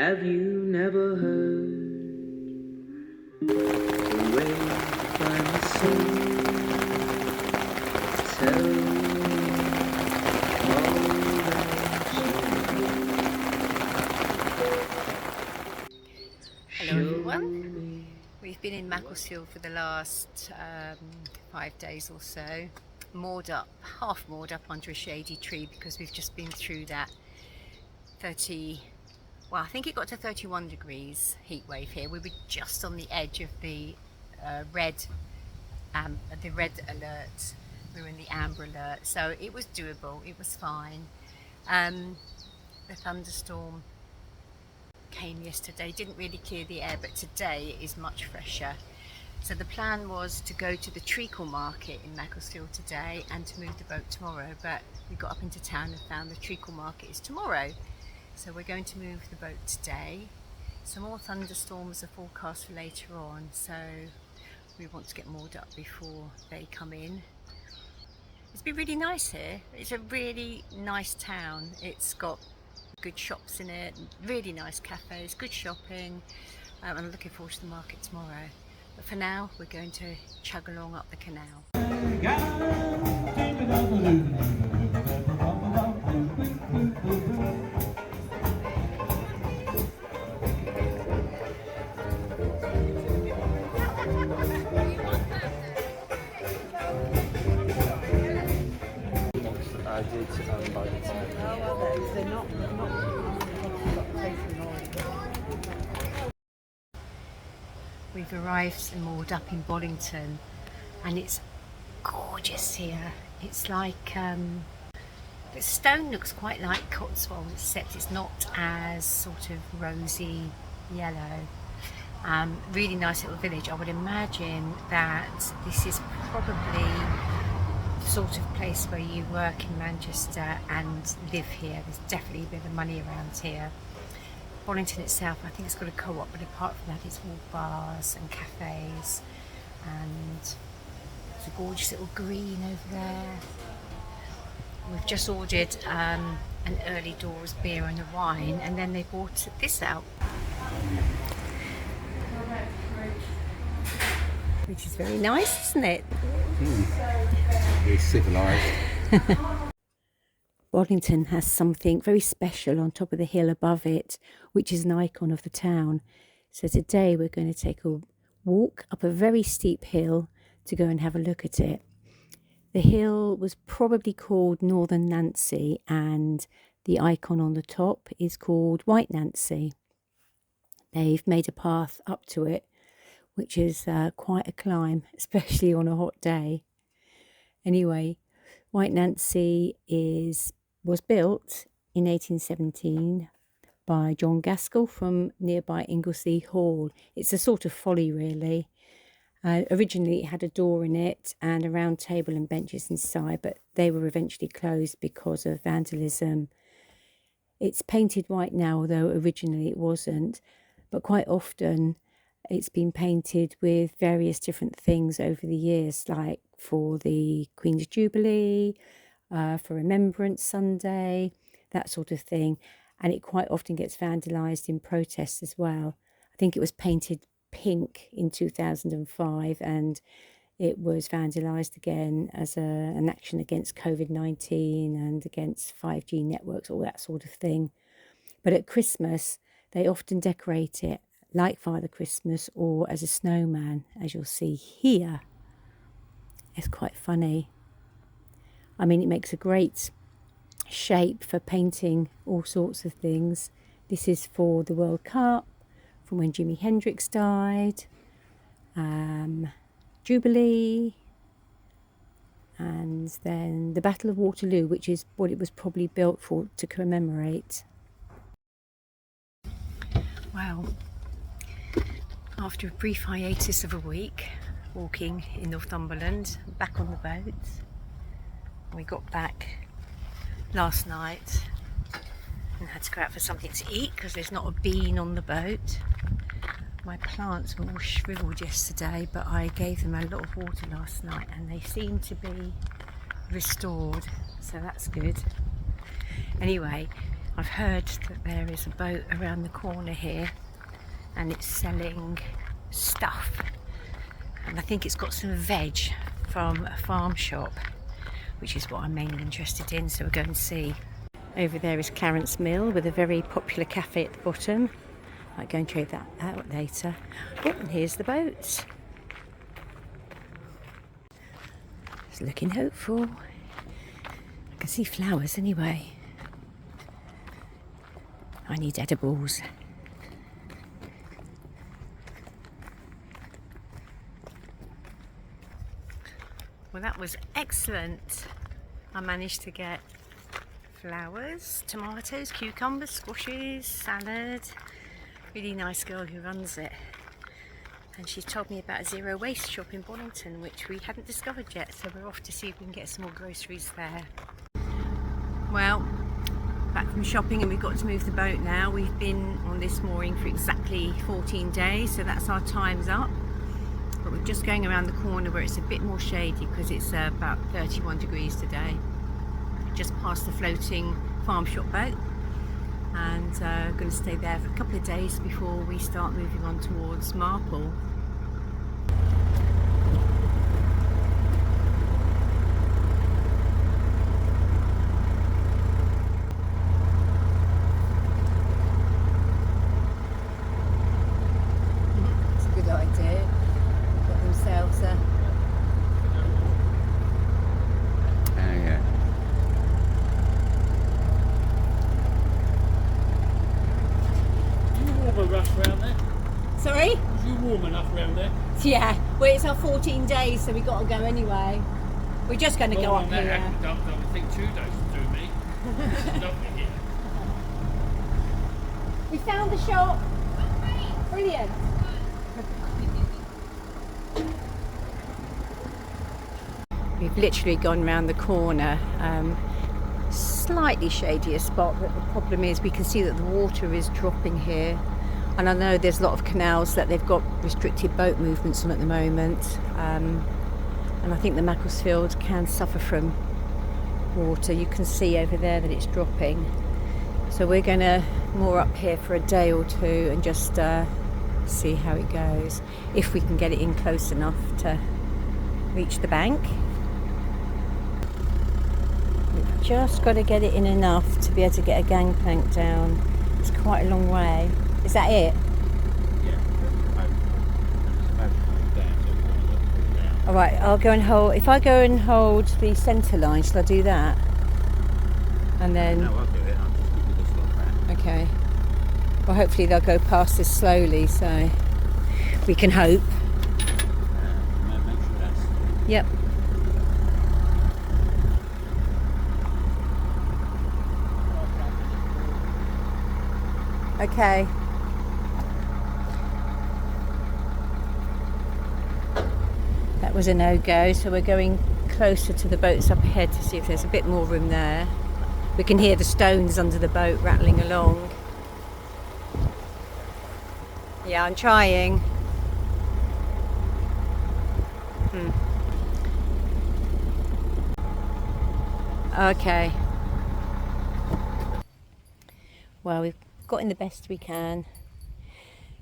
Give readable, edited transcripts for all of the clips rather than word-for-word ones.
Have you never heard the way to find the soul? Tell me all that Hello everyone, we've been in Macclesfield for the last 5 days or so, half moored up under a shady tree because we've just been through that I think it got to 31 degrees heat wave here. We were just on the edge of the red alert. We were in the amber alert, so it was doable, it was fine. The thunderstorm came yesterday, didn't really clear the air, but today it is much fresher. So the plan was to go to the treacle market in Macclesfield today and to move the boat tomorrow, but we got up into town and found the treacle market is tomorrow. So we're going to move the boat today. Some more thunderstorms are forecast for later on, so we want to get moored up before they come in. It's been really nice here. It's a really nice town. It's got good shops in it, really nice cafes, good shopping. I'm looking forward to the market tomorrow. But for now, we're going to chug along up the canal. I did by the time. They're not We've arrived and moored up in Bollington, and it's gorgeous here. It's like the stone looks quite like Cotswold, except it's not as sort of rosy yellow. Really nice little village. I would imagine that this is probably the sort of place where you work in Manchester and live here. There's definitely a bit of money around here. Bollington itself, I think it's got a co-op, but apart from that it's all bars and cafes, and there's a gorgeous little green over there. We've just ordered an early doors beer and a wine, and then they brought this out, which is very nice, isn't it? It's civilised. Bollington has something very special on top of the hill above it, which is an icon of the town. So today we're going to take a walk up a very steep hill to go and have a look at it. The hill was probably called Northern Nancy, and the icon on the top is called White Nancy. They've made a path up to it, which is quite a climb, especially on a hot day. Anyway, White Nancy was built in 1817 by John Gaskell from nearby Inglesea Hall. It's a sort of folly, really. Originally it had a door in it and a round table and benches inside, but they were eventually closed because of vandalism. It's painted white now, although originally it wasn't, but quite often it's been painted with various different things over the years, like for the Queen's Jubilee, for Remembrance Sunday, that sort of thing. And it quite often gets vandalised in protests as well. I think it was painted pink in 2005, and it was vandalised again as an action against COVID-19 and against 5G networks, all that sort of thing. But at Christmas, they often decorate it like Father Christmas or as a snowman, as you'll see here. It's quite funny. I mean, it makes a great shape for painting all sorts of things. This is for the World Cup, from when Jimi Hendrix died, Jubilee, and then the Battle of Waterloo, which is what it was probably built for, to commemorate. Well, after a brief hiatus of a week walking in Northumberland, back on the boat. We got back last night and had to go out for something to eat because there's not a bean on the boat. My plants were all shriveled yesterday, but I gave them a lot of water last night and they seem to be restored, so that's good. Anyway, I've heard that there is a boat around the corner here and it's selling stuff, and I think it's got some veg from a farm shop, which is what I'm mainly interested in, so we'll go and see. Over there is Clarence Mill with a very popular cafe at the bottom. Might go and check that out later. Oh, and here's the boat. It's looking hopeful. I can see flowers anyway. I need edibles. Well, that was excellent. I managed to get flowers, tomatoes, cucumbers, squashes, salad. Really nice girl who runs it. And she told me about a zero waste shop in Bonington, which we hadn't discovered yet, so we're off to see if we can get some more groceries there. Well, back from shopping and we've got to move the boat now. We've been on this mooring for exactly 14 days, so that's our time's up. But we're just going around the corner where it's a bit more shady because it's about 31 degrees today. Just past the floating farm shop boat, and going to stay there for a couple of days before we start moving on towards Marple. It's a good idea. Got themselves a Yeah. Warm enough round there? Sorry? Is you warm enough round there? Yeah, well it's our 14 days, so we've got to go anyway. We're just going to go up here. I think 2 days will do me. It's lovely here. We found the shop. Brilliant. We've literally gone round the corner. Slightly shadier spot, but the problem is we can see that the water is dropping here. And I know there's a lot of canals that they've got restricted boat movements on at the moment. And I think the Macclesfield can suffer from water. You can see over there that it's dropping. So we're going to moor up here for a day or two and just see how it goes. If we can get it in close enough to reach the bank. We've just got to get it in enough to be able to get a gangplank down. It's quite a long way. Is that it? Yeah. All right, I'll go and hold. If I go and hold the centre line, shall I do that? And then. No, I'll do it. I'll just give you this lot back. Okay. Well, hopefully they'll go past this slowly, so we can hope. Make sure that's. Yep. Okay. That was a no-go, so we're going closer to the boats up ahead to see if there's a bit more room there. We can hear the stones under the boat rattling along. Yeah, I'm trying. Okay. Well, we've got in the best we can.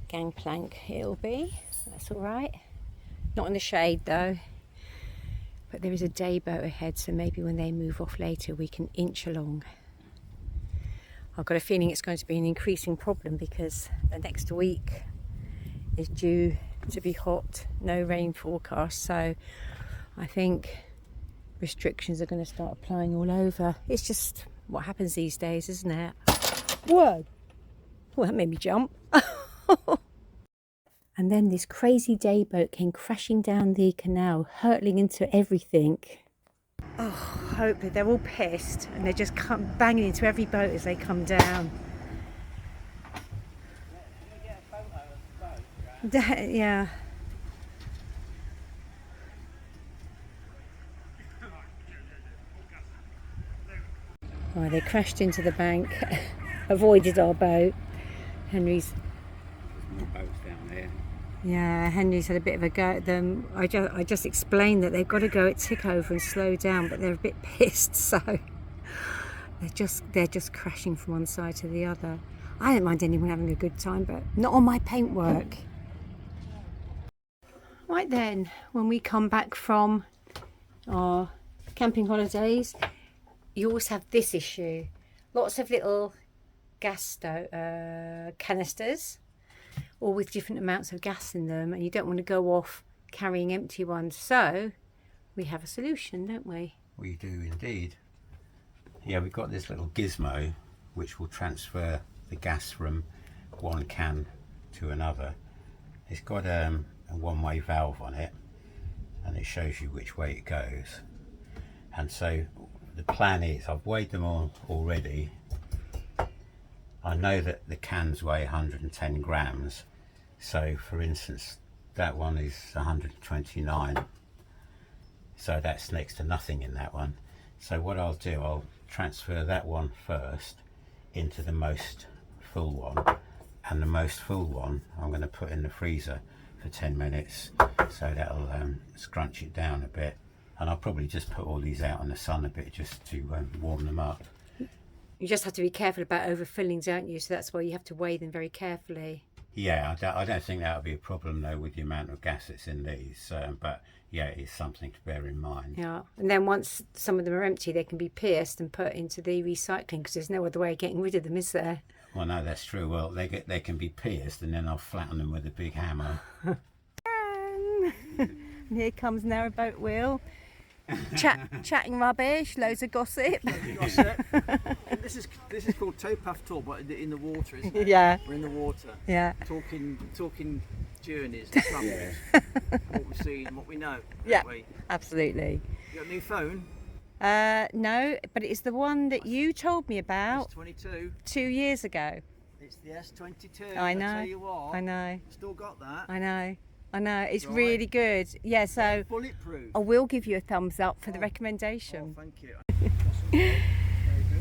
Gangplank it'll be. That's all right. Not in the shade though. But there is a day boat ahead, so maybe when they move off later we can inch along. I've got a feeling it's going to be an increasing problem because the next week is due to be hot, no rain forecast, so I think restrictions are going to start applying all over. It's just what happens these days, isn't it? Whoa! Well, that made me jump. And then this crazy day boat came crashing down the canal, hurtling into everything. Oh, I hope that they're all pissed and they just come banging into every boat as they come down. Yeah. Oh, they crashed into the bank, avoided our boat. Henry's. There's more boats down there. Yeah, Henry's had a bit of a go at them. I just explained that they've got to go at tick over and slow down, but they're a bit pissed, so They're just crashing from one side to the other. I don't mind anyone having a good time, but not on my paintwork. Right then, when we come back from our camping holidays, you always have this issue. Lots of little gas canisters, all with different amounts of gas in them, and you don't want to go off carrying empty ones. So we have a solution, don't we? We do indeed. Yeah, we've got this little gizmo which will transfer the gas from one can to another. It's got a one-way valve on it, and it shows you which way it goes. And so the plan is, I've weighed them all already. I know that the cans weigh 110 grams. So for instance, that one is 129. So that's next to nothing in that one. So what I'll do, I'll transfer that one first into the most full one. And the most full one I'm going to put in the freezer for 10 minutes. So that'll scrunch it down a bit. And I'll probably just put all these out in the sun a bit just to warm them up. You just have to be careful about overfilling, don't you? So that's why you have to weigh them very carefully. Yeah, I don't think that'll be a problem though with the amount of gas that's in these. But yeah, it's something to bear in mind. Yeah, and then once some of them are empty, they can be pierced and put into the recycling, because there's no other way of getting rid of them, is there? Well, no, that's true. Well, they can be pierced, and then I'll flatten them with a big hammer. And here comes Narrowboat Will. Chatting rubbish, loads of gossip. Gossip. This is called towpath tour, but in the water, isn't it? Yeah. We're in the water. Yeah. Talking journeys, travels, what we've seen, what we know. Yeah. We? Absolutely. You got a new phone? No, but it's the one that you told me about S22. 2 years ago. It's the S22. I know. Tell you what. I know. Still got that. I know. It's Right. really good. Yeah, so Bulletproof. I will give you a thumbs up for the Oh, recommendation. thank you.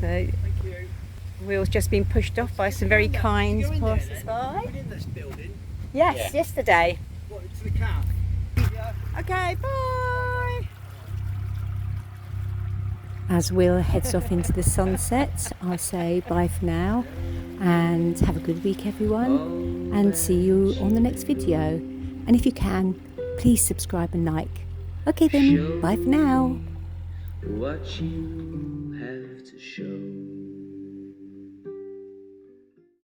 So, Thank you. Will's just been pushed off by some very kind passers by. We're in this building. Yes, Yeah. yesterday. What, to the car? Yeah. Okay, bye. As Will heads off into the sunset, I'll say bye for now and have a good week, everyone, and see you on the next video. And if you can, please subscribe and like. Okay then, bye for now. What you have to show.